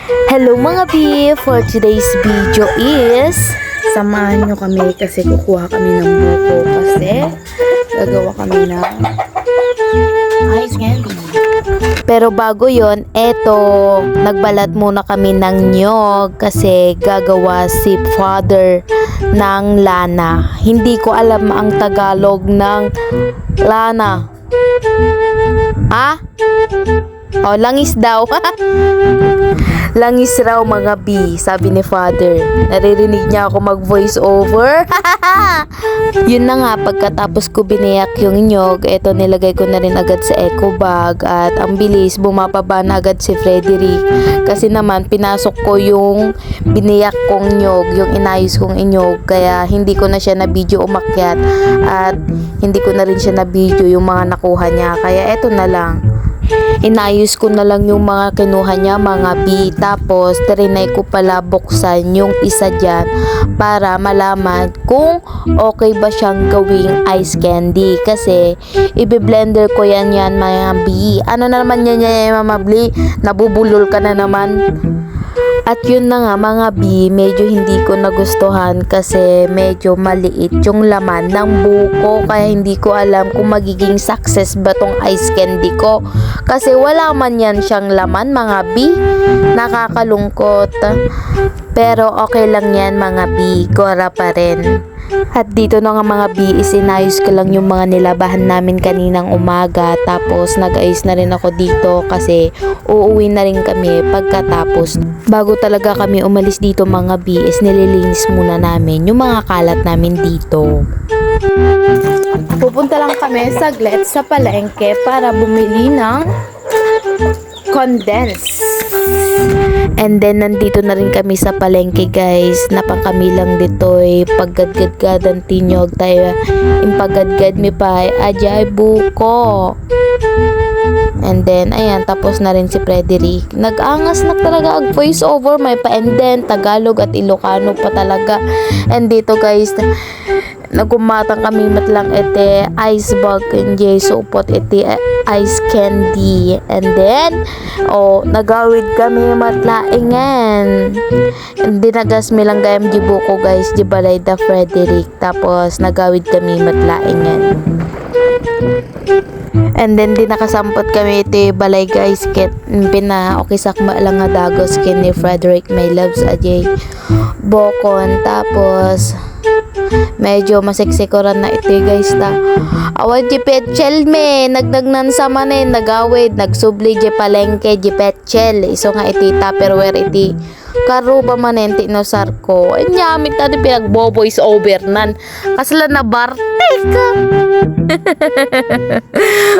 Hello mga B! For today's video is samahan nyo kami kasi kukuha kami ng buko kasi gagawa kami ng ice candy. Pero bago yon, eto, nagbalat muna kami ng nyog kasi gagawa si father ng lana. Hindi ko alam ang Tagalog ng lana. Ha? O, langis daw. Langis raw mga B, sabi ni father. Naririnig niya ako mag voice over. Yun na nga, pagkatapos ko biniyak yung nyog, eto nilagay ko na rin agad sa eco bag. At ang bilis, bumababa na agad si Frederick. Kasi naman, pinasok ko yung biniyak kong nyog, yung inayos kong inyog. Kaya hindi ko na siya na video umakyat. At hindi ko na rin siya na video yung mga nakuha niya. Kaya eto na lang. Inayos ko na lang yung mga kinuha niya mga B. Tapos trinay ko pala buksan yung isa dyan para malaman kung okay ba siyang gawing ice candy. Kasi ibe-blender ko yan mga B. Ano na naman yan Mama Bli? Nabubulol ka na naman. At yun na nga mga B, medyo hindi ko nagustuhan kasi medyo maliit yung laman ng buko. Kaya hindi ko alam kung magiging success ba tong ice candy ko. Kasi wala man yan siyang laman mga B. Nakakalungkot. Pero okay lang yan mga B, gora pa rin. At dito na nga mga B, isinayos ko lang yung mga nilabahan namin kaninang umaga. Tapos nag-ayos na rin ako dito kasi uuwi na rin kami pagkatapos. Bago talaga kami umalis dito mga B, is nililinis muna namin yung mga kalat namin dito. Pupunta lang kami saglit sa palengke para bumili ng condense. And then nandito na rin kami sa palengke guys. Napang kami lang dito paggadgadgadan tinyog tayo. Impagadgad mi pa ajay buko. And then ayan, tapos na rin si Frederick. Nag-angas na talaga ang voice over. May pa-and-then Tagalog at Ilocano pa talaga. And dito guys, nagumatang kami matlang ete ice bag kanjay supot ete ice candy. And then nagawid kami matlaingan. And dinagas mi lang gayam di buko guys, di balay da Frederick. Tapos nagawid kami matlaingan. And then di nakasampot kami ito balay guys ket pinaokisakma lang nga dagos kin ni Frederick may loves ajay bokon. Tapos medyo masiksikoran na ito guys ta. Awad di petchel me nagdagnan sa manin nagawid nagsubli di palengke di petchel iso nga iti tupperware iti karo ba manenti no sarko nyamit ta di pinagboboys over nan kasla na bartek.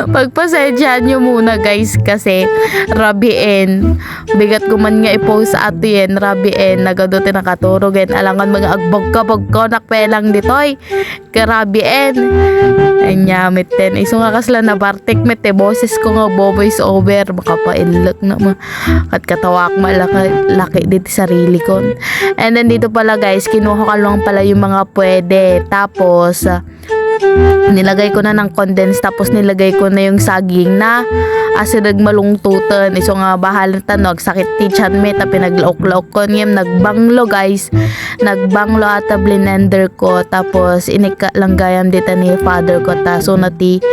Pagpasensyahan nyo muna guys kasi rabien bigat ko man nga i-post sa ato yan rabien nagadote nakaturog yan alangan mga agbog ka nakpelang ditoy karabien ay nyamit ten iso nga kasla na bartek met boses ko nga boboys over makapainlok na kat katawak malaki dito sarili ko. And then dito pala guys kinuha ko lang pala yung mga pwede tapos nilagay ko na ng condense tapos nilagay ko na yung saging na asidag malungtutan iso nga bahalan tanog sakit tichan me ta pinaglaok-laok ko ngem nagbanglo guys nagbanglo ata blender ko tapos inika lang gayam dita ni father ko ta so nati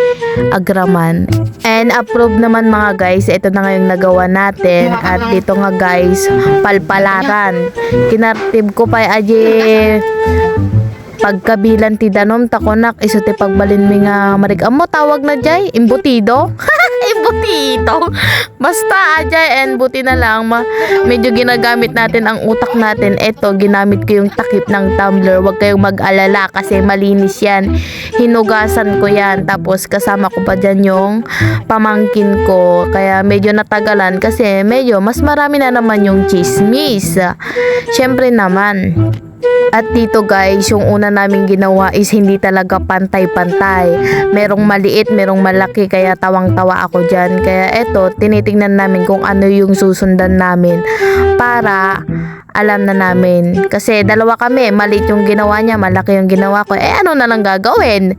agraman. And approve naman mga guys, ito na nga yung nagawa natin. At dito nga guys, palpalaran kinartib ko pa aje pagkabilan ti danom takonak iso ti pagbalin mi nga marig amo tawag na jay imbutido. Imbutido basta ajay and buti na lang medyo ginagamit natin ang utak natin. Eto ginamit ko yung takip ng tumbler, wag kayong mag-alala kasi malinis yan, hinugasan ko yan tapos kasama ko pa dyan yung pamangkin ko kaya medyo natagalan kasi medyo mas marami na naman yung chismis syempre naman. At dito guys, yung una namin ginawa is hindi talaga pantay-pantay. Merong maliit, merong malaki, kaya tawang-tawa ako dyan. Kaya eto, tinitingnan namin kung ano yung susundan namin para alam na namin. Kasi dalawa kami, maliit yung ginawa niya, malaki yung ginawa ko. Ano na lang gagawin?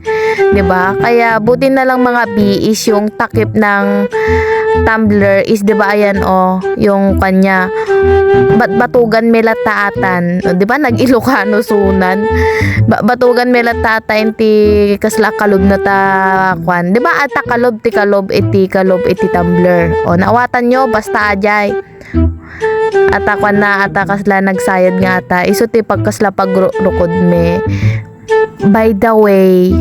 'Di ba? Kaya buti na lang mga B is yung takip ng tumbler is 'di ba ayan yung kanya batugan melataatan, 'di ba nag-Ilocano sunan, batugan melataatan ti kasla kalob na ta kwan, 'di ba ata kalob ti tumbler, naawatan nyo basta ajay ata kwan na ata kasla nagsayad nga ata iso ti pagkasla pagrukod me. By the way,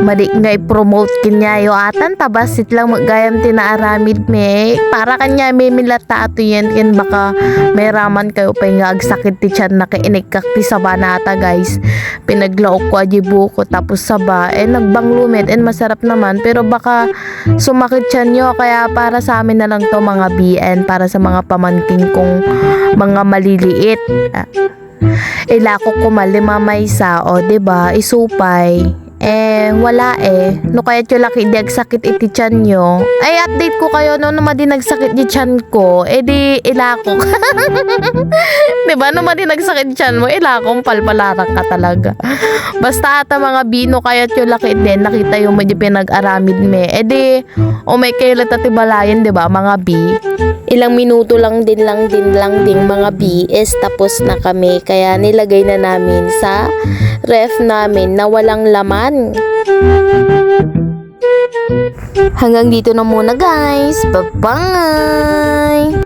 madi nga i-promote kanya yo atan tabasit lang magayam tinaaramid me para kanya may milata ato yan baka may raman kayo pa nga agsakit ti tiyan na kainig kakti saba na ata guys, pinaglaok ko aji buko tapos saba nagbanglumet masarap naman pero baka sumakit tiyan nyo, kaya para sa amin na lang to mga BN, para sa mga pamangkin kong mga maliliit. Ilako ko malima maysa diba isupay wala no kaya tyo laki di agsakit iti tiyan nyo update ko kayo no madi nagsakit di tiyan ko di ilako diba no madi nagsakit di tiyan mo ilakong palpalarang ka talaga basta ata mga bino kaya tyo laki din nakita yung medyo pinag-aramid me di may kailat at ibalayan diba mga B. Ilang minuto lang din mga BS tapos na kami, kaya nilagay na namin sa ref namin na walang laman. Hanggang dito na muna guys. Bye-bye!